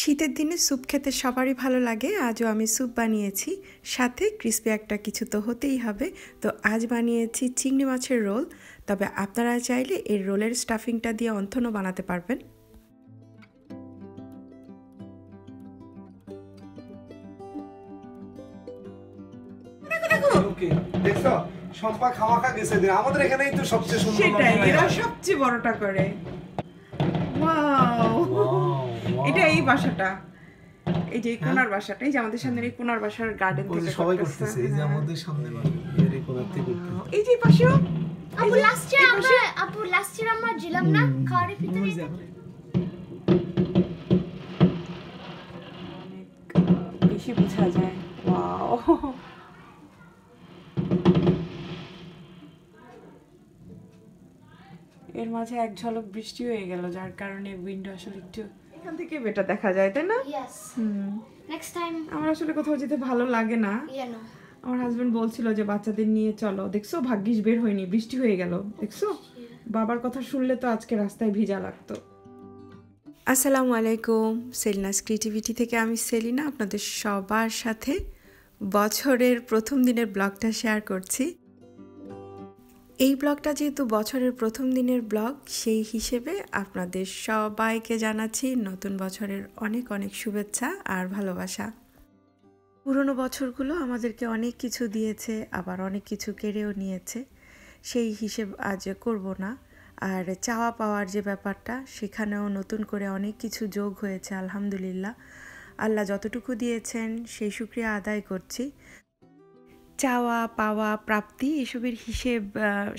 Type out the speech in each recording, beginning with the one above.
শীতের দিনে স্যুপ খেতে সবারই ভালো লাগে। আজও আমি স্যুপ বানিয়েছি, সাথে ক্রিস্পি একটা কিছু তো হতেই হবে। তো আজ বানিয়েছি চিংড়ি মাছের রোল। তবে আপনারা চাইলে এই রোলের স্টাফিংটা দিয়ে অন্থনও বানাতে পারবেন। সম্পা খাওয়া খা গেছে দিন আমাদের এখানেই তো সবচেয়ে সুন্দর। সেটাই, এরা সবচেয়ে বড়টা করে। ওয়াও, এটা এই বাসাটা, এই যে কোনার বাসাটা, এই যে আমাদের সামনে এই কোনার বাসার গার্ডেন থেকে সবাই করতেছে। এই যে আমাদের সামনে এই কোনার থেকে করতেছে। এই যে পাশেও আপু লাস্ট ইয়ার আমরা জিলাম না খাওয়ার ভিতরে বেশি বোঝা যায়। ওয়াও, এর মাঝে এক ঝলক বৃষ্টি হয়ে গেল, যার কারণে উইন্ডো আসলে একটু এখান থেকে বেটা দেখা যায়, তাই না? ইয়েস। নেক্সট টাইম আমার আসলে কোথাও যেতে ভালো লাগে না। আমার হাজবেন্ড বলছিল যে বাচ্চাদের নিয়ে চলো, দেখছো ভাগ্যিস বের হয়নি, বৃষ্টি হয়ে গেল। দেখছো, বাবার কথা শুনলে তো আজকে রাস্তায় ভিজা লাগতো। আসসালামু আলাইকুম, সেলিনাস ক্রিয়েটিভিটি থেকে আমি সেলিনা আপনাদের সবার সাথে বছরের প্রথম দিনের ব্লগটা শেয়ার করছি। এই ব্লগটা যেহেতু বছরের প্রথম দিনের ব্লগ, সেই হিসেবে আপনাদের সবাইকে জানাচ্ছি নতুন বছরের অনেক অনেক শুভেচ্ছা আর ভালোবাসা। পুরনো বছরগুলো আমাদেরকে অনেক কিছু দিয়েছে, আবার অনেক কিছু কেড়েও নিয়েছে, সেই হিসেব আজ করব না। আর চাওয়া পাওয়ার যে ব্যাপারটা, সেখানেও নতুন করে অনেক কিছু যোগ হয়েছে আলহামদুলিল্লাহ। আল্লাহ যতটুকু দিয়েছেন সেই শুকরিয়া আদায় করছি। চাওয়া পাওয়া প্রাপ্তি এসবের হিসেব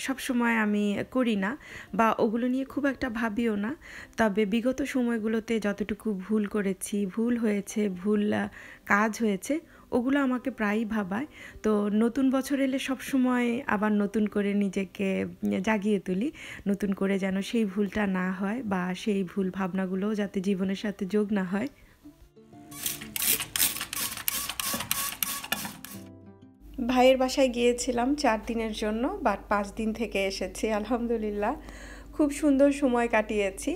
সবসময় আমি করি না, বা ওগুলো নিয়ে খুব একটা ভাবিও না। তবে বিগত সময়গুলোতে যতটুকু ভুল করেছি, ভুল হয়েছে, ভুল কাজ হয়েছে, ওগুলো আমাকে প্রায়ই ভাবায়। তো নতুন বছর এলে সবসময় আবার নতুন করে নিজেকে জাগিয়ে তুলি, নতুন করে যেন সেই ভুলটা না হয়, বা সেই ভুল ভাবনাগুলোও যাতে জীবনের সাথে যোগ না হয়। ভাইয়ের বাসায় গিয়েছিলাম 4 দিনের জন্য, বাট 5 দিন থেকে এসেছি আলহামদুলিল্লাহ। খুব সুন্দর সময় কাটিয়েছি।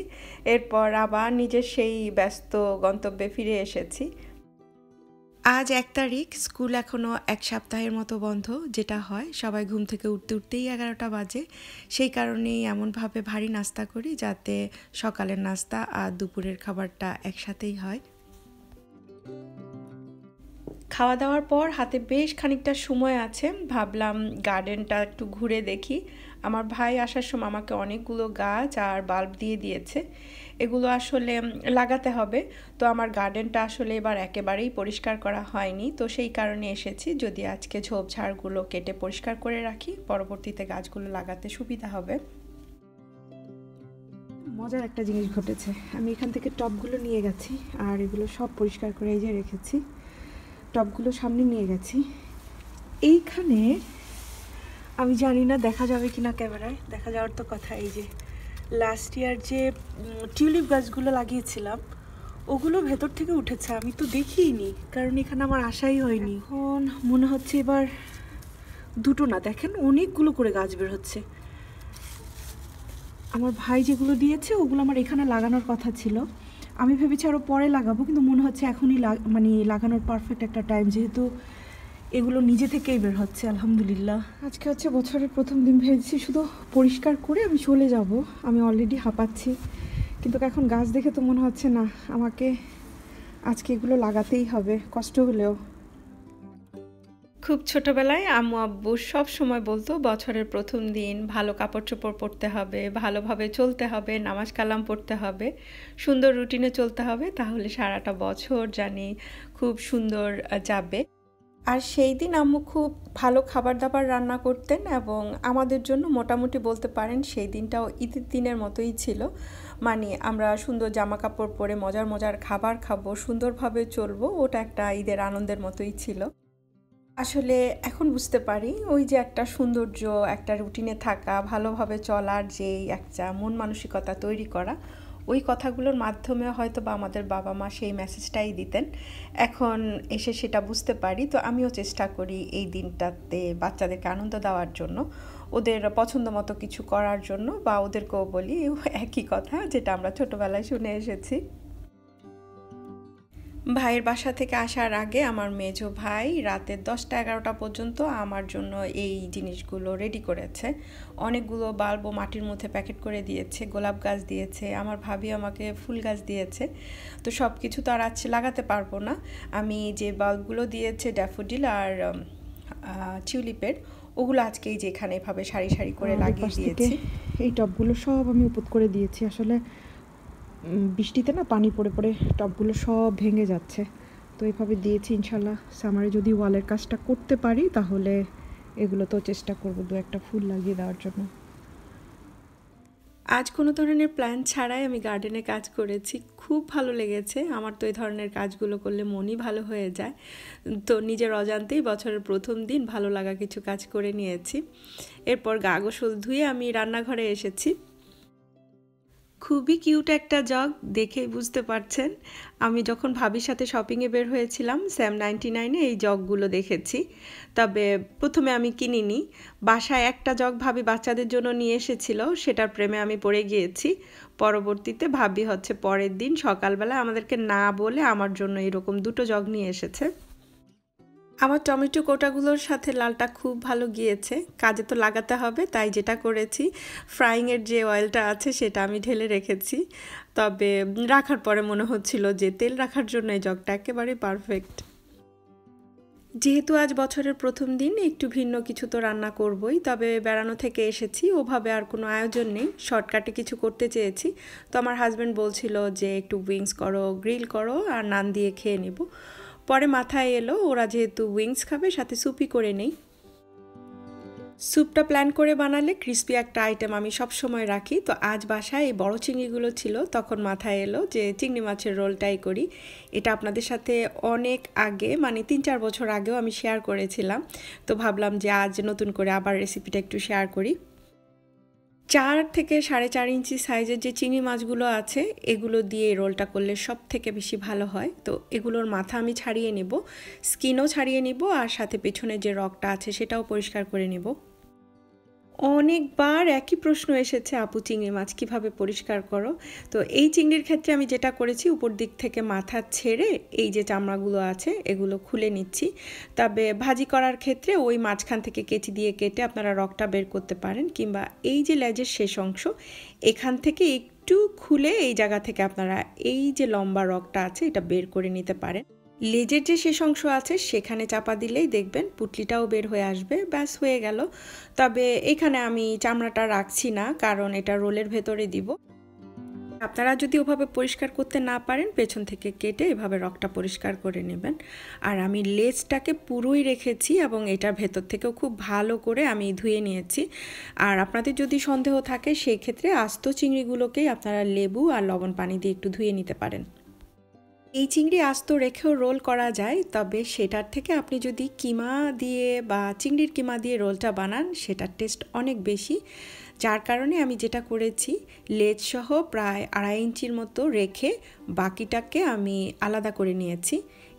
এরপর আবার নিজের সেই ব্যস্ত গন্তব্যে ফিরে এসেছি। আজ 1 তারিখ, স্কুল এখনও 1 সপ্তাহের মতো বন্ধ, যেটা হয় সবাই ঘুম থেকে উঠতে উঠতেই 11টা বাজে। সেই কারণেই এমনভাবে ভারী নাস্তা করি যাতে সকালের নাস্তা আর দুপুরের খাবারটা একসাথেই হয়। খাওয়া দাওয়ার পর হাতে বেশ খানিকটা সময় আছে, ভাবলাম গার্ডেনটা একটু ঘুরে দেখি। আমার ভাই আসার সময় আমাকে অনেকগুলো গাছ আর বাল্ব দিয়ে দিয়েছে, এগুলো আসলে লাগাতে হবে। তো আমার গার্ডেনটা আসলে এবার একেবারেই পরিষ্কার করা হয়নি, তো সেই কারণে এসেছি। যদি আজকে ঝোপঝাড়গুলো কেটে পরিষ্কার করে রাখি, পরবর্তীতে গাছগুলো লাগাতে সুবিধা হবে। মজার একটা জিনিস ঘটেছে, আমি এখান থেকে টবগুলো নিয়ে গেছি আর এগুলো সব পরিষ্কার করে এই যে রেখেছি। টবগুলো সামনে নিয়ে গেছি। এইখানে আমি জানি না দেখা যাবে কিনা ক্যামেরায়, দেখা যাওয়ার তো কথা। এই যে লাস্ট ইয়ার যে টিউলিপ গাছগুলো লাগিয়েছিলাম, ওগুলো ভেতর থেকে উঠেছে, আমি তো দেখিইনি, কারণ এখানে আমার আশাই হয়নি। এখন মনে হচ্ছে এবার দুটো না, দেখেন অনেকগুলো করে গাছ বের হচ্ছে। আমার ভাই যেগুলো দিয়েছে ওগুলো আমার এখানে লাগানোর কথা ছিল, আমি ভেবেছি আরও পরে লাগাবো, কিন্তু মনে হচ্ছে এখনই মানে লাগানোর পারফেক্ট একটা টাইম, যেহেতু এগুলো নিজে থেকেই বের হচ্ছে আলহামদুলিল্লাহ। আজকে হচ্ছে বছরের প্রথম দিন, ভেবেছি শুধু পরিষ্কার করে আমি চলে যাব। আমি অলরেডি হাঁপাচ্ছি, কিন্তু এখন গাছ দেখে তো মনে হচ্ছে না, আমাকে আজকে এগুলো লাগাতেই হবে কষ্ট হলেও। খুব ছোটবেলায় আম্মু আব্বু সব সময় বলতো বছরের প্রথম দিন ভালো কাপড় চোপড় পরতে হবে, ভালোভাবে চলতে হবে, নামাজ কালাম পড়তে হবে, সুন্দর রুটিনে চলতে হবে, তাহলে সারাটা বছর জানি খুব সুন্দর যাবে। আর সেই দিন আম্মু খুব ভালো খাবার দাবার রান্না করতেন, এবং আমাদের জন্য মোটামুটি বলতে পারেন সেই দিনটাও ঈদের দিনের মতোই ছিল। মানে আমরা সুন্দর জামা কাপড় পরে মজার মজার খাবার খাবো, সুন্দরভাবে চলবো, ওটা একটা ঈদের আনন্দের মতোই ছিল। আসলে এখন বুঝতে পারি ওই যে একটা সৌন্দর্য, একটা রুটিনে থাকা, ভালোভাবে চলার যে একটা মন মানসিকতা তৈরি করা, ওই কথাগুলোর মাধ্যমে হয়তো বা আমাদের বাবা মা সেই মেসেজটাই দিতেন। এখন এসে সেটা বুঝতে পারি। তো আমিও চেষ্টা করি এই দিনটাতে বাচ্চাদেরকে আনন্দ দেওয়ার জন্য, ওদের পছন্দ মতো কিছু করার জন্য, বা ওদেরকেও বলি একই কথা যেটা আমরা ছোটোবেলায় শুনে এসেছি। ভাইয়ের বাসা থেকে আসার আগে আমার মেজো ভাই রাতের 10টা-11টা পর্যন্ত আমার জন্য এই জিনিসগুলো রেডি করেছে। অনেকগুলো বাল্ব মাটির মধ্যে প্যাকেট করে দিয়েছে, গোলাপ গাছ দিয়েছে, আমার ভাবি আমাকে ফুল গাছ দিয়েছে। তো সব কিছু তো আর আজকে লাগাতে পারবো না। আমি যে বাল্বগুলো দিয়েছে ড্যাফোডিল আর টিউলিপের, ওগুলো আজকেই যে এখানে এভাবে সারি সারি করে লাগিয়ে দিয়েছি। এই টবগুলো সব আমি উপর করে দিয়েছি। আসলে বৃষ্টিতে না পানি পড়ে পড়ে টবগুলো সব ভেঙে যাচ্ছে, তো এইভাবে দিয়েছি। ইনশাল্লাহ সামারে যদি ওয়ালের কাজটা করতে পারি তাহলে এগুলো তো চেষ্টা করব 2-1টা ফুল লাগিয়ে দেওয়ার জন্য। আজ কোনো ধরনের প্ল্যান ছাড়াই আমি গার্ডেনে কাজ করেছি, খুব ভালো লেগেছে। আমার তো এই ধরনের কাজগুলো করলে মনই ভালো হয়ে যায়। তো নিজের অজান্তেই বছরের প্রথম দিন ভালো লাগা কিছু কাজ করে নিয়েছি। এরপর গা গোসল ধুয়ে আমি রান্নাঘরে এসেছি। খুবই কিউট একটা জগ, দেখেই বুঝতে পারছেন। আমি যখন ভাবির সাথে শপিংয়ে বের হয়েছিলাম স্যাম 99-এ এই জগগুলো দেখেছি, তবে প্রথমে আমি কিনিনি। বাসায় একটা জগ ভাবি বাচ্চাদের জন্য নিয়ে এসেছিল, সেটার প্রেমে আমি পড়ে গিয়েছি। পরবর্তীতে ভাবি হচ্ছে পরের দিন সকালবেলা আমাদেরকে না বলে আমার জন্য এরকম 2টো জগ নিয়ে এসেছে। আমার টমেটো কোটাগুলোর সাথে লালটা খুব ভালো গিয়েছে। কাজে তো লাগাতে হবে, তাই যেটা করেছি ফ্রাইংয়ের যে অয়েলটা আছে সেটা আমি ঢেলে রেখেছি। তবে রাখার পরে মনে হচ্ছিল যে তেল রাখার জন্য এই জগটা একেবারে পারফেক্ট। যেহেতু আজ বছরের প্রথম দিন, একটু ভিন্ন কিছু তো রান্না করবই। তবে বেড়ানো থেকে এসেছি, ওভাবে আর কোনো আয়োজন নেই, শর্টকাটে কিছু করতে চেয়েছি। তো আমার হাজব্যান্ড বলছিল যে একটু উইংস করো, গ্রিল করো আর নান দিয়ে খেয়ে নেব। পরে মাথায় এলো ওরা যেহেতু উইংস খাবে সাথে স্যুপই করে নেই। স্যুপটা প্ল্যান করে বানালে ক্রিস্পি একটা আইটেম আমি সব সময় রাখি। তো আজ বাসায় এই বড় চিংড়িগুলো ছিল, তখন মাথায় এলো যে চিংড়ি মাছের রোলটাই করি। এটা আপনাদের সাথে অনেক আগে, মানে 3-4 বছর আগেও আমি শেয়ার করেছিলাম। তো ভাবলাম যে আজ নতুন করে আবার রেসিপিটা একটু শেয়ার করি। 4 থেকে 4.5 ইঞ্চি সাইজের যে চিংড়ি মাছগুলো আছে এগুলো দিয়ে এই রোলটা করলে সব থেকে বেশি ভালো হয়। তো এগুলোর মাথা আমি ছাড়িয়ে নিব, স্কিনও ছাড়িয়ে নিব, আর সাথে পেছনে যে রগটা আছে সেটাও পরিষ্কার করে নিব। অনেকবার একই প্রশ্ন এসেছে, আপু চিংড়ি মাছ কীভাবে পরিষ্কার করো? তো এই চিংড়ির ক্ষেত্রে আমি যেটা করেছি, উপর দিক থেকে মাথা ছেড়ে এই যে চামড়াগুলো আছে এগুলো খুলে নিচ্ছি। তবে ভাজি করার ক্ষেত্রে ওই মাঝখান থেকে কেচি দিয়ে কেটে আপনারা রগটা বের করতে পারেন, কিংবা এই যে লেজের শেষ অংশ এখান থেকে একটু খুলে এই জায়গা থেকে আপনারা এই যে লম্বা রগটা আছে এটা বের করে নিতে পারেন। লেজের যে শেষ অংশ আছে সেখানে চাপা দিলেই দেখবেন পুটলিটাও বের হয়ে আসবে, ব্যাস হয়ে গেল। তবে এখানে আমি চামড়াটা রাখছি না, কারণ এটা রোলের ভেতরে দিব। আপনারা যদি ওভাবে পরিষ্কার করতে না পারেন, পেছন থেকে কেটে এভাবে রগটা পরিষ্কার করে নেবেন। আর আমি লেজটাকে পুরোই রেখেছি এবং এটার ভেতর থেকেও খুব ভালো করে আমি ধুয়ে নিয়েছি। আর আপনাদের যদি সন্দেহ থাকে সেই ক্ষেত্রে আস্ত চিংড়িগুলোকেই আপনারা লেবু আর লবণ পানি দিয়ে একটু ধুয়ে নিতে পারেন। এই চিংড়ি আস্ত রেখেও রোল করা যায়, তবে সেটার থেকে আপনি যদি কিমা দিয়ে বা চিংড়ির কিমা দিয়ে রোলটা বানান সেটার টেস্ট অনেক বেশি। যার কারণে আমি যেটা করেছি, লেজ সহ প্রায় 2.5 ইঞ্চির মতো রেখে বাকিটাকে আমি আলাদা করে নিয়েছি।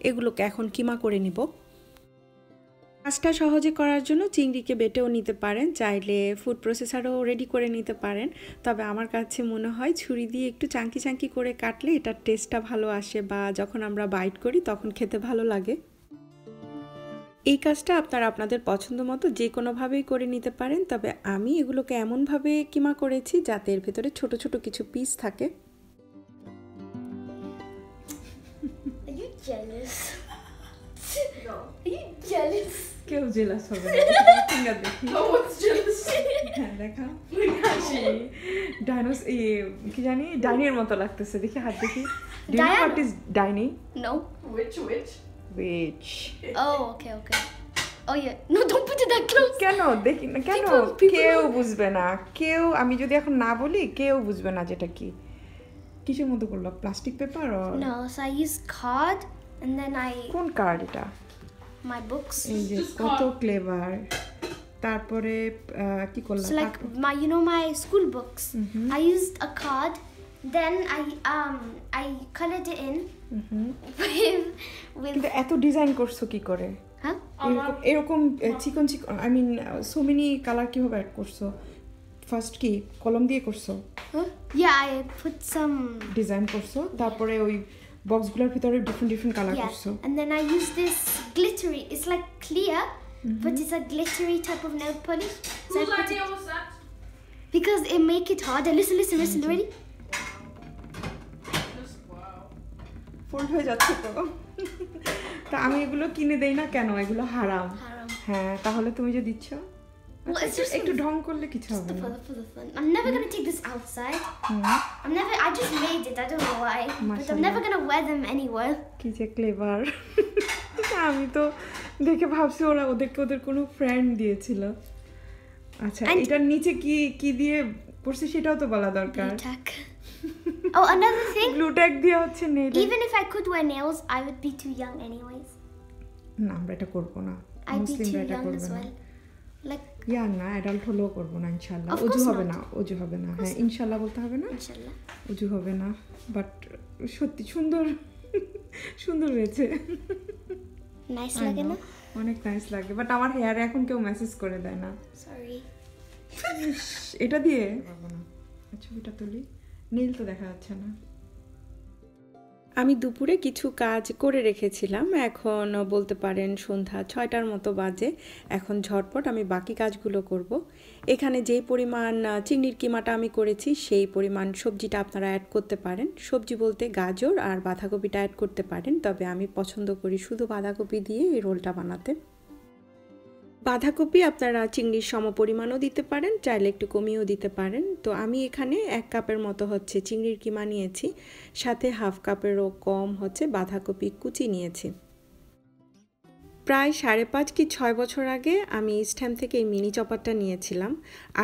এগুলোকে এখন কিমা করে নিব। কাজটা সহজে করার জন্য চিংড়িকে বেটেও নিতে পারেন, চাইলে ফুড প্রসেসরও রেডি করে নিতে পারেন। তবে আমার কাছে মনে হয় ছুরি দিয়ে একটু চাঙ্কি চাঙ্কি করে কাটলে এটার টেস্টটা ভালো আসে, বা যখন আমরা বাইট করি তখন খেতে ভালো লাগে। এই কাজটা আপনারা আপনাদের পছন্দ মতো যে কোনোভাবেই করে নিতে পারেন, তবে আমি এগুলোকে এমনভাবে কিমা করেছি যাতে এর ভেতরে ছোট ছোট কিছু পিস থাকে। Are you jealous? No. Are you jealous? কেউ জেলাস হবে না, দেখি No one's jealous. হ্যাঁ দেখা ডাইনোস কি জানি ডাইনির মতো লাগতেছে, দেখি হাত দেখি। Do you know what is ডাইনি? No. Which? Which? Oh, okay. Oh yeah. No, don't put it that close. কেন দেখি না, কেন কেউ বুঝবে না, কেউ আমি যদি এখন না বলি কেউ বুঝবে না যেটা কি। কিসের মতো করলো? Plastic paper? No, so I used card and then কোন কার্ড এটা? my books. এই যে কত ক্লেভার। তারপরে কি করলাম? So like my school books. I used a card, then I colored it in with কিন্তু এত ডিজাইন করছো কি করে? huh? এরকম চিকন I mean so many colour কিভাবে অ্যাড করছো? ফার্স্ট কি কলম দিয়ে করছো? Huh? Yeah, I put some design করছো, তারপরে ওই বক্সগুলোর ভিতরে ডিফারেন্ট কালার Yeah. করছো। And then I use this glittery. It's like clear, but it's a glittery type of nail polish. So I Whose put idea it, was that? because it make it harder. Listen, ready? Just wow. Fold হয়ে যাচ্ছে তো। তা আমি এগুলো কিনে দেই না কেন? এগুলো হারাম। Haram. হ্যাঁ, তাহলে তুমি যে দিচ্ছ Well, it's just একটু ঢং করলে কিছু for হবে না। for the fun. I'm never gonna take this outside. I just made it. I don't know why, but I'm Mashallah. never gonna wear them anywhere. কি যে ক্লেভার। আমি তো দেখে ভাবছি ওদের কোনো ফ্রেন্ড দিয়েছিল। আচ্ছা, And- এটার নিচে কি দিয়ে করছে সেটাও তো বলা দরকার। Tack. Oh, another thing. Glue tag দেওয়া হচ্ছে নেইলে। Even if I could wear nails, I would be too young anyways. না, আমরা এটা করব না। I'd be মুসলিমরা too এটা young করবে as না। well. Like, ইয়াং না, অ্যাডাল্ট হলেও করব না ইনশাআল্লাহ। Of অজু course হবে not. না, অজু হবে না। হ্যাঁ, ইনশাআল্লাহ বলতে হবে না। inshallah. অজু হবে না, বাট সত্যি সুন্দর হয়েছে। Nice I looking. know, অনেক নাইস লাগে, বাট আমার হেয়ারে এখন কেউ মেসেজ করে দেয় না। Sorry. এটা দিয়ে পারবো না। ছবিটা তুলি, নীল তো দেখা যাচ্ছে না। আমি দুপুরে কিছু কাজ করে রেখেছিলাম, এখন বলতে পারেন সন্ধ্যা 6টার মতো বাজে। এখন ঝটপট আমি বাকি কাজগুলো করব। এখানে যেই পরিমাণ চিংড়ির কিমাটা আমি করেছি সেই পরিমাণ সবজিটা আপনারা অ্যাড করতে পারেন। সবজি বলতে গাজর আর বাঁধাকপিটা অ্যাড করতে পারেন, তবে আমি পছন্দ করি শুধু বাঁধাকপি দিয়ে এই রোলটা বানাতে। বাঁধাকপি আপনারা চিংড়ির সমপরিমাণও দিতে পারেন, চাইলে একটু কমিয়েও দিতে পারেন। তো আমি এখানে 1 কাপের মতো হচ্ছে চিংড়ির কিমা নিয়েছি, সাথে হাফ কাপেরও কম হচ্ছে বাঁধাকপি কুচি নিয়েছি। প্রায় 5.5 কি 6 বছর আগে আমি স্ট্যাম্প থেকে এই মিনি চপারটা নিয়েছিলাম।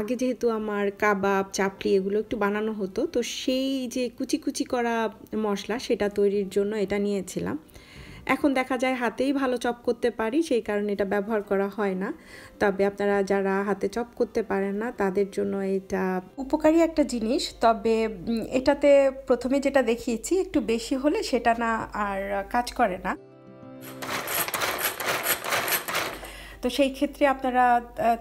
আগে যেহেতু আমার কাবাব, চাপড়ি এগুলো একটু বানানো হতো, তো সেই যে কুচি করা মশলা সেটা তৈরির জন্য এটা নিয়েছিলাম। এখন দেখা যায় হাতেই ভালো চপ করতে পারি, সেই কারণে এটা ব্যবহার করা হয় না। তবে আপনারা যারা হাতে চপ করতে পারেন না তাদের জন্য এটা উপকারী একটা জিনিস। তবে এটাতে প্রথমে যেটা দেখিয়েছি একটু বেশি হলে সেটা না আর কাজ করে না। তো সেই ক্ষেত্রে আপনারা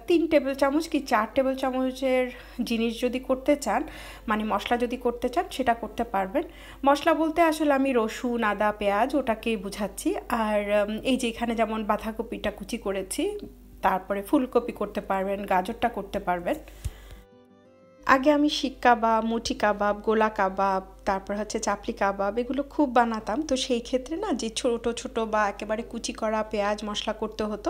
3 টেবিল চামচ কি 4 টেবিল চামচের জিনিস যদি করতে চান, মানে মশলা যদি করতে চান সেটা করতে পারবেন। মশলা বলতে আসলে আমি রসুন, আদা, পেঁয়াজ ওটাকেই বুঝাচ্ছি। আর এই যে এখানে যেমন বাঁধাকপিটা কুচি করেছি, তারপরে ফুলকপি করতে পারবেন, গাজরটা করতে পারবেন। আগে আমি শিক কাবাব, মুঠি কাবাব, গোলা কাবাব, তারপর হচ্ছে চাপলি কাবাব এগুলো খুব বানাতাম। তো সেই ক্ষেত্রে না যে ছোট বা একেবারে কুচি করা পেঁয়াজ মশলা করতে হতো,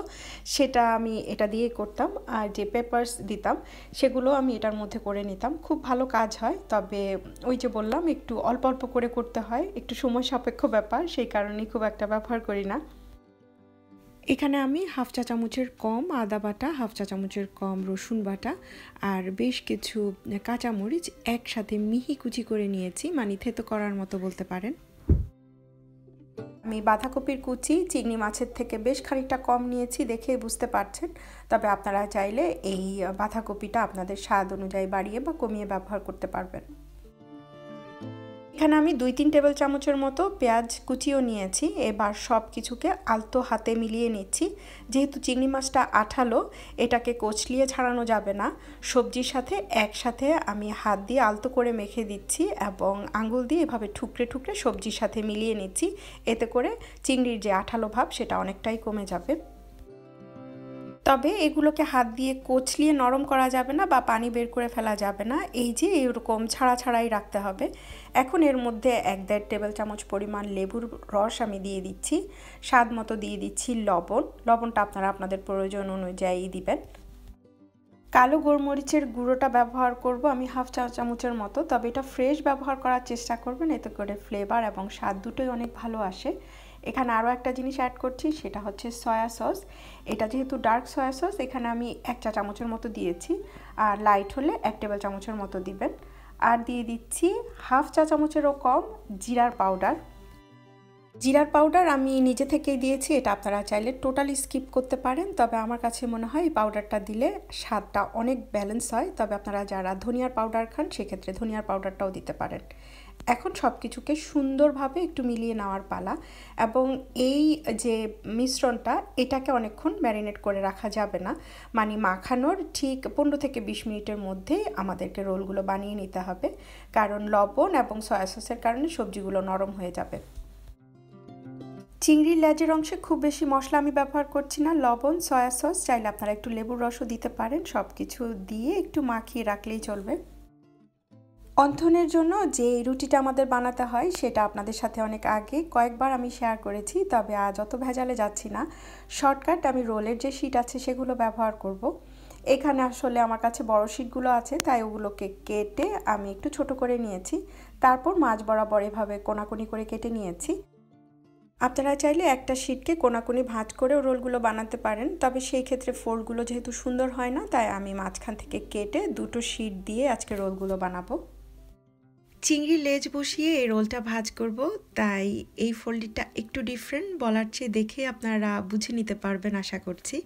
সেটা আমি এটা দিয়েই করতাম। আর যে পেপারস দিতাম সেগুলো আমি এটার মধ্যে করে নিতাম, খুব ভালো কাজ হয়। তবে ওই যে বললাম একটু অল্প করে করতে হয়, একটু সময় সাপেক্ষ ব্যাপার, সেই কারণেই খুব একটা ব্যবহার করি না। এখানে আমি হাফ চা চামচের কম আদা বাটা, হাফ চা চামচের কম রসুন বাটা আর বেশ কিছু কাঁচামরিচ একসাথে মিহি কুচি করে নিয়েছি, মানে থেতো করার মতো বলতে পারেন। আমি বাঁধাকপির কুচি চিংড়ি মাছের থেকে বেশ খানিকটা কম নিয়েছি, দেখেই বুঝতে পারছেন। তবে আপনারা চাইলে এই বাঁধাকপিটা আপনাদের স্বাদ অনুযায়ী বাড়িয়ে বা কমিয়ে ব্যবহার করতে পারবেন। এখানে আমি 2-3 টেবিল চামচের মতো পেঁয়াজ কুচিও নিয়েছি। এবার সব কিছুকে আলতো হাতে মিলিয়ে নিচ্ছি। যেহেতু চিংড়ি মাছটা আঠালো, এটাকে কচলিয়ে ছাড়ানো যাবে না। সবজির সাথে একসাথে আমি হাত দিয়ে আলতো করে মেখে দিচ্ছি এবং আঙ্গুল দিয়ে এভাবে ঠুকরে সবজির সাথে মিলিয়ে নিচ্ছি। এতে করে চিংড়ির যে আঠালো ভাব সেটা অনেকটাই কমে যাবে। তবে এগুলোকে হাত দিয়ে কচলিয়ে নরম করা যাবে না বা পানি বের করে ফেলা যাবে না, এই যে এরকম ছাড়াই রাখতে হবে। এখন এর মধ্যে 1-1.5 টেবিল চামচ পরিমাণ লেবুর রস আমি দিয়ে দিচ্ছি। স্বাদ মতো দিয়ে দিচ্ছি লবণটা আপনারা আপনাদের প্রয়োজন অনুযায়ী দিবেন। কালো গোলমরিচের গুঁড়োটা ব্যবহার করব আমি হাফ চা চামচের মতো, তবে এটা ফ্রেশ ব্যবহার করার চেষ্টা করবেন, এতে করে ফ্লেভার এবং স্বাদ দুটোই অনেক ভালো আসে। এখানে আরও একটা জিনিস অ্যাড করছি, সেটা হচ্ছে সয়া সস। এটা যেহেতু ডার্ক সয়া সস, এখানে আমি 1 চা চামচের মতো দিয়েছি, আর লাইট হলে 1 টেবিল চামচের মতো দিবেন। আর দিয়ে দিচ্ছি হাফ চা চামচেরও কম জিরার পাউডার আমি নিজে থেকেই দিয়েছি, এটা আপনারা চাইলে টোটালি স্কিপ করতে পারেন। তবে আমার কাছে মনে হয় এই পাউডারটা দিলে স্বাদটা অনেক ব্যালেন্স হয়। তবে আপনারা যারা ধনিয়ার পাউডার খান সেক্ষেত্রে ধনিয়ার পাউডারটাও দিতে পারেন। এখন সব কিছুকে সুন্দরভাবে একটু মিলিয়ে নেওয়ার পালা। এবং এই যে মিশ্রণটা, এটাকে অনেকক্ষণ ম্যারিনেট করে রাখা যাবে না, মানে মাখানোর ঠিক 15 থেকে 20 মিনিটের মধ্যেই আমাদেরকে রোলগুলো বানিয়ে নিতে হবে, কারণ লবণ এবং সয়া সসের কারণে সবজিগুলো নরম হয়ে যাবে। চিংড়ির লেজের অংশে খুব বেশি মশলা আমি ব্যবহার করছি না, লবণ, সয়া সস, চাইলে আপনারা একটু লেবুর রসও দিতে পারেন, সব কিছু দিয়ে একটু মাখিয়ে রাখলেই চলবে। অন্থনের জন্য যে রুটিটা আমাদের বানাতে হয় সেটা আপনাদের সাথে অনেক আগে কয়েকবার আমি শেয়ার করেছি, তবে আজ অত ভেজালে যাচ্ছি না। শর্টকাট আমি রোলের যে শিট আছে সেগুলো ব্যবহার করব। এখানে আসলে আমার কাছে বড় শিটগুলো আছে, তাই ওগুলোকে কেটে আমি একটু ছোট করে নিয়েছি, তারপর মাঝ বরাবর এভাবে কোনাকুনি করে কেটে নিয়েছি। আপনারা চাইলে একটা শিটকে কোনাকুনি ভাঁজ করেও রোলগুলো বানাতে পারেন, তবে সেই ক্ষেত্রে ফোল্ডগুলো যেহেতু সুন্দর হয় না, তাই আমি মাঝখান থেকে কেটে দুটো শিট দিয়ে আজকে রোলগুলো বানাবো। চিংড়ির লেজ বসিয়ে এই রোলটা ভাজ করব, তাই এই ফোল্ডটা একটু ডিফারেন্ট, বলার চেয়ে দেখে আপনারা বুঝে নিতে পারবেন আশা করছি।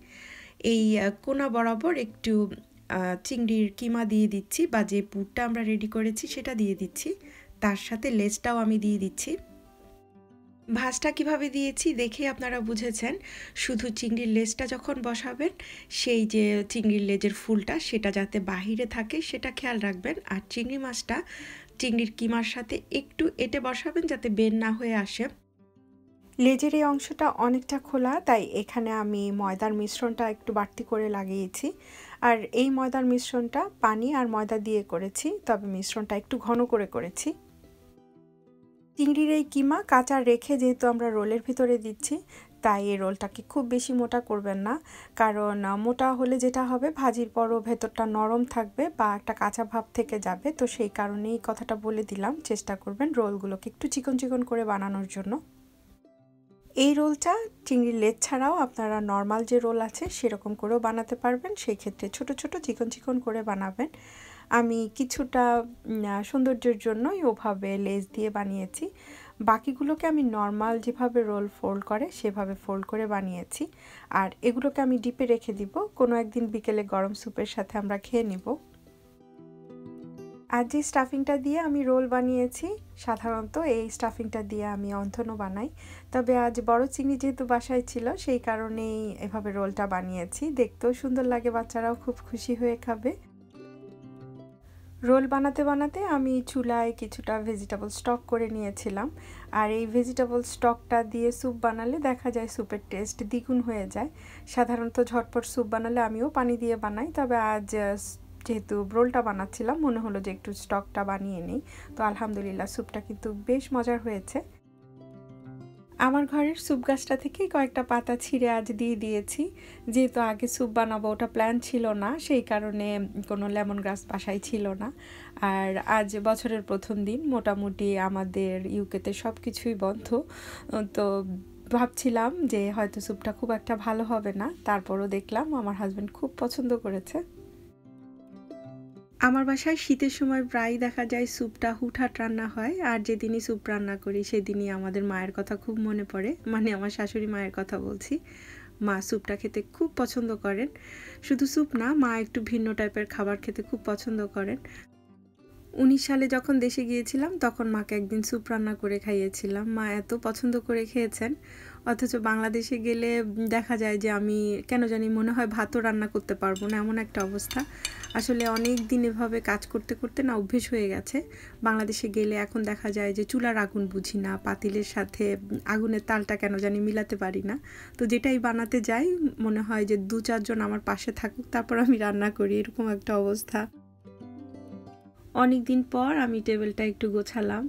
এই কোনা বরাবর একটু চিংড়ির কিমা দিয়ে দিচ্ছি, বা যে পুরটা আমরা রেডি করেছি সেটা দিয়ে দিচ্ছি, তার সাথে লেজটাও আমি দিয়ে দিচ্ছি। ভাজটা কিভাবে দিয়েছি দেখে আপনারা বুঝেছেন। শুধু চিংড়ির লেজটা যখন বসাবেন, সেই যে চিংড়ির লেজের ফুলটা সেটা যাতে বাহিরে থাকে সেটা খেয়াল রাখবেন, আর চিংড়ি মাছটা চিংড়ির কিমার সাথে একটু এঁটে বসাবেন যাতে বের না হয়ে আসে। লেজের এই অংশটা অনেকটা খোলা, তাই এখানে আমি ময়দার মিশ্রণটা একটু বাড়তি করে লাগিয়েছি, আর এই ময়দার মিশ্রণটা পানি আর ময়দা দিয়ে করেছি, তবে মিশ্রণটা একটু ঘন করে করেছি। চিংড়ির এই কিমা কাঁচা রেখে যেহেতু আমরা রোলের ভিতরে দিচ্ছি, তাই এই রোলটাকে খুব বেশি মোটা করবেন না, কারণ মোটা হলে যেটা হবে ভাজির পরও ভেতরটা নরম থাকবে বা একটা কাঁচা ভাব থেকে যাবে। তো সেই কারণেই কথাটা বলে দিলাম, চেষ্টা করবেন রোলগুলোকে একটু চিকন চিকন করে বানানোর জন্য। এই রোলটা চিংড়ির লেজ ছাড়াও আপনারা নর্মাল যে রোল আছে সেরকম করেও বানাতে পারবেন, সেই ক্ষেত্রে ছোট ছোট চিকন চিকন করে বানাবেন। আমি কিছুটা সৌন্দর্যের জন্যই ওভাবে লেজ দিয়ে বানিয়েছি, বাকিগুলোকে আমি নর্মাল যেভাবে রোল ফোল্ড করে সেভাবে ফোল্ড করে বানিয়েছি। আর এগুলোকে আমি ডিপে রেখে দিব, কোনো একদিন বিকেলে গরম স্যুপের সাথে আমরা খেয়ে নিব। আর যে স্টাফিংটা দিয়ে আমি রোল বানিয়েছি, সাধারণত এই স্টাফিংটা দিয়ে আমি অন্থনও বানাই, তবে আজ বড় চিংড়ি যেহেতু বাসায় ছিল সেই কারণেই এভাবে রোলটা বানিয়েছি। দেখতেও সুন্দর লাগে, বাচ্চারাও খুব খুশি হয়ে খাবে। রোল বানাতে বানাতে আমি চুলায় কিছুটা ভেজিটেবল স্টক করে নিয়েছিলাম, আর এই ভেজিটেবল স্টকটা দিয়ে স্যুপ বানালে দেখা যায় স্যুপের টেস্ট দ্বিগুণ হয়ে যায়। সাধারণত ঝটপট স্যুপ বানালে আমিও পানি দিয়ে বানাই, তবে আজ যেহেতু রোলটা বানাচ্ছিলাম মনে হলো যে একটু স্টকটা বানিয়ে নিই, তো আলহামদুলিল্লাহ স্যুপটা কিন্তু বেশ মজার হয়েছে। আমার ঘরের স্যুপ গাছটা থেকেই কয়েকটা পাতা ছিঁড়ে আজ দিয়ে দিয়েছি, যেহেতু আগে স্যুপ বানাবো ওটা প্ল্যান ছিল না, সেই কারণে কোনো লেমন গ্রাস বাসায় ছিল না। আর আজ বছরের প্রথম দিন, মোটামুটি আমাদের ইউকেতে সব কিছুই বন্ধ, তো ভাবছিলাম যে হয়তো স্যুপটা খুব একটা ভালো হবে না, তারপরও দেখলাম আমার হাজব্যান্ড খুব পছন্দ করেছে। আমার বাসায় শীতের সময় প্রায় দেখা যায় স্যুপটা হুটহাট রান্না হয়, আর যেদিনই স্যুপ রান্না করি সেদিনই আমাদের মায়ের কথা খুব মনে পড়ে, মানে আমার শাশুড়ি মায়ের কথা বলছি। মা স্যুপটা খেতে খুব পছন্দ করেন, শুধু স্যুপ না, মা একটু ভিন্ন টাইপের খাবার খেতে খুব পছন্দ করেন। 19 সালে যখন দেশে গিয়েছিলাম তখন মাকে একদিন স্যুপ রান্না করে খাইয়েছিলাম, মা এত পছন্দ করে খেয়েছেন। অথচ বাংলাদেশে গেলে দেখা যায় যে আমি কেন জানি মনে হয় ভাতও রান্না করতে পারবো না, এমন একটা অবস্থা। আসলে অনেক দিন এভাবে কাজ করতে করতে না অভ্যেস হয়ে গেছে। বাংলাদেশে গেলে এখন দেখা যায় যে চুলার আগুন বুঝি না, পাতিলের সাথে আগুনের তালটা কেন জানি মিলাতে পারি না। তো যেটাই বানাতে যাই মনে হয় যে 2-4 জন আমার পাশে থাকুক তারপর আমি রান্না করি, এরকম একটা অবস্থা। অনেক দিন পর আমি টেবিলটা একটু গোছালাম।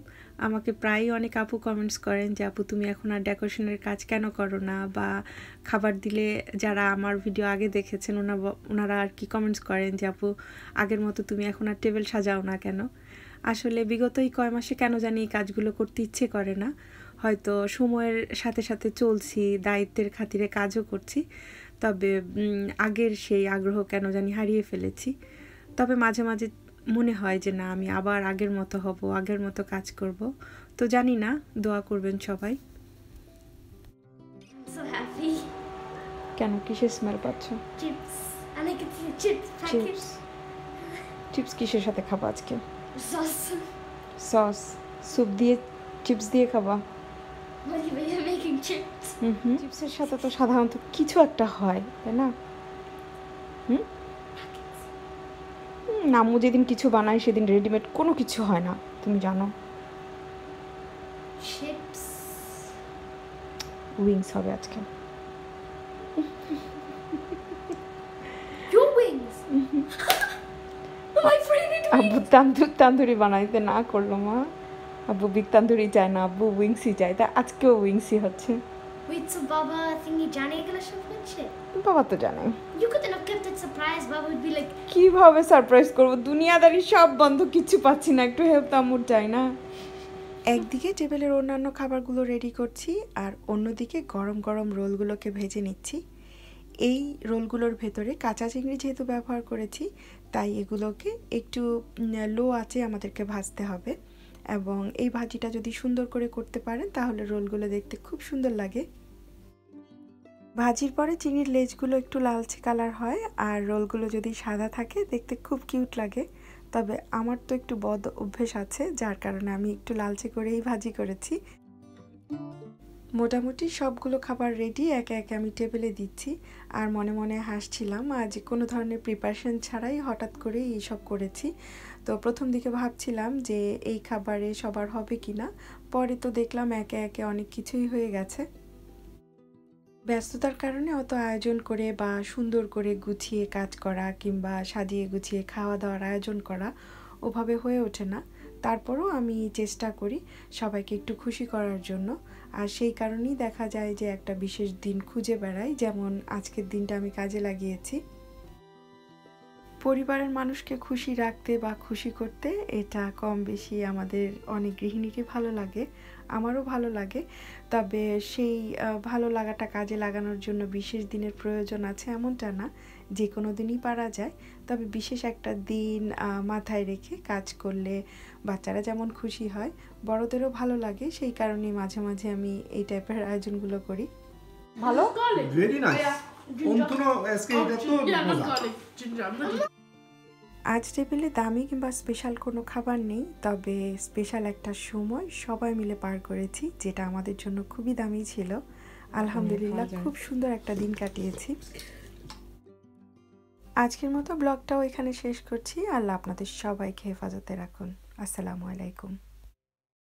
আমাকে প্রায়ই অনেক আপু কমেন্টস করেন যে আপু তুমি এখন আর ডেকোরেশনের কাজ কেন করো না, বা খাবার দিলে যারা আমার ভিডিও আগে দেখেছেন ওনারা আর কি কমেন্টস করেন যে আপু আগের মতো তুমি এখন আর টেবিল সাজাও না কেন। আসলে বিগত এই কয় মাসে কেন জানি এই কাজগুলো করতে ইচ্ছে করে না, হয়তো সময়ের সাথে সাথে চলছি, দায়িত্বের খাতিরে কাজও করছি, তবে আগের সেই আগ্রহ কেন জানি হারিয়ে ফেলেছি। তবে মাঝে মাঝে মনে হয় যে না আমি আবার আগের মতো হব, আগের মতো কাজ করব। তো জানি না, দোয়া করবেন সবাই। So happy. কেন, কিসের স্মেল পাচ্ছ? Chips. And I can see the chips packet. Chips কিসের সাথে খাবো আজকে? Sauce. সস, স্যুপ দিয়ে চিপস দিয়ে খাবা? What do you mean you're making chips? চিপসের সাথে তো সাধারণত কিছু একটা হয়, তাই না? আম্মু যেদিন কিছু বানায় সেদিন রেডিমেড কোনো কিছু হয় না, তুমি জানো। Chips. উইংস হবে আজকে। Your wings. My favorite আব্বু তান্দুরি বানাইতে না করলো মা, আব্বু বিগ তান্দুরি চায় না, আব্বু উইংসই চায়, তা আজকেও উইংসই হচ্ছে। Wait, so Baba thingy জানে এগুলো সব হচ্ছে? বাবা তো জানে। You couldn't have kept it surprise. Baba would be like, কিভাবে সারপ্রাইজ করব, দুনিয়াদারি সব বন্ধ, কিছু পাচ্ছি না, একটু হেল্প তো আম্মুর চাই না। একদিকে টেবিলের অন্যান্য খাবারগুলো রেডি করছি আর অন্যদিকে গরম গরম রোলগুলোকে ভেজে নিচ্ছি। এই রোলগুলোর ভেতরে কাঁচা চিংড়ি যেহেতু ব্যবহার করেছি, তাই এগুলোকে একটু লো আঁচে আমাদেরকে ভাজতে হবে, এবং এই ভাজিটা যদি সুন্দর করে করতে পারেন তাহলে রোলগুলো দেখতে খুব সুন্দর লাগে। ভাজির পরে চিংড়ির লেজগুলো একটু লালচে কালার হয়, আর রোলগুলো যদি সাদা থাকে দেখতে খুব কিউট লাগে। তবে আমার তো একটু বদ অভ্যেস আছে, যার কারণে আমি একটু লালচে করেই ভাজি করেছি। মোটামুটি সবগুলো খাবার রেডি, একে একে আমি টেবিলে দিচ্ছি আর মনে মনে হাসছিলাম। আজ কোনো ধরনের প্রিপারেশন ছাড়াই হঠাৎ করেই এইসব করেছি। তো প্রথম দিকে ভাবছিলাম যে এই খাবারে সবার হবে কি না, পরে তো দেখলাম একে একে অনেক কিছুই হয়ে গেছে। ব্যস্ততার কারণে অত আয়োজন করে বা সুন্দর করে গুছিয়ে কাজ করা কিংবা সাজিয়ে গুছিয়ে খাওয়া দাওয়ার আয়োজন করা ওভাবে হয়ে ওঠে না। তারপরও আমি চেষ্টা করি সবাইকে একটু খুশি করার জন্য, আর সেই কারণেই দেখা যায় যে একটা বিশেষ দিন খুঁজে বেড়াই, যেমন আজকের দিনটা আমি কাজে লাগিয়েছি। পরিবারের মানুষকে খুশি রাখতে বা খুশি করতে এটা কম বেশি আমাদের অনেক গৃহিণীরই ভালো লাগে, আমারও ভালো লাগে। তবে সেই ভালো লাগাটা কাজে লাগানোর জন্য বিশেষ দিনের প্রয়োজন আছে এমনটা না, যে কোনো দিনই পারা যায়। তবে বিশেষ একটা দিন মাথায় রেখে কাজ করলে বাচ্চারা যেমন খুশি হয়, বড়দেরও ভালো লাগে। সেই কারণেই মাঝে মাঝে আমি এই টাইপের আয়োজনগুলো করি। ভালো, ভেরি নাইস। অন্তনো আজকে এটা তো মজা। আজ টেবিলে দামি কিংবা স্পেশাল কোনো খাবার নেই, তবে স্পেশাল একটা সময় সবাই মিলে পার করেছি, যেটা আমাদের জন্য খুবই দামি ছিল। আলহামদুলিল্লাহ খুব সুন্দর একটা দিন কাটিয়েছি। আজকের মতো ব্লগটাও এখানে শেষ করছি। আল্লাহ আপনাদের সবাইকে হেফাজতে রাখুন। আসসালামু আলাইকুম।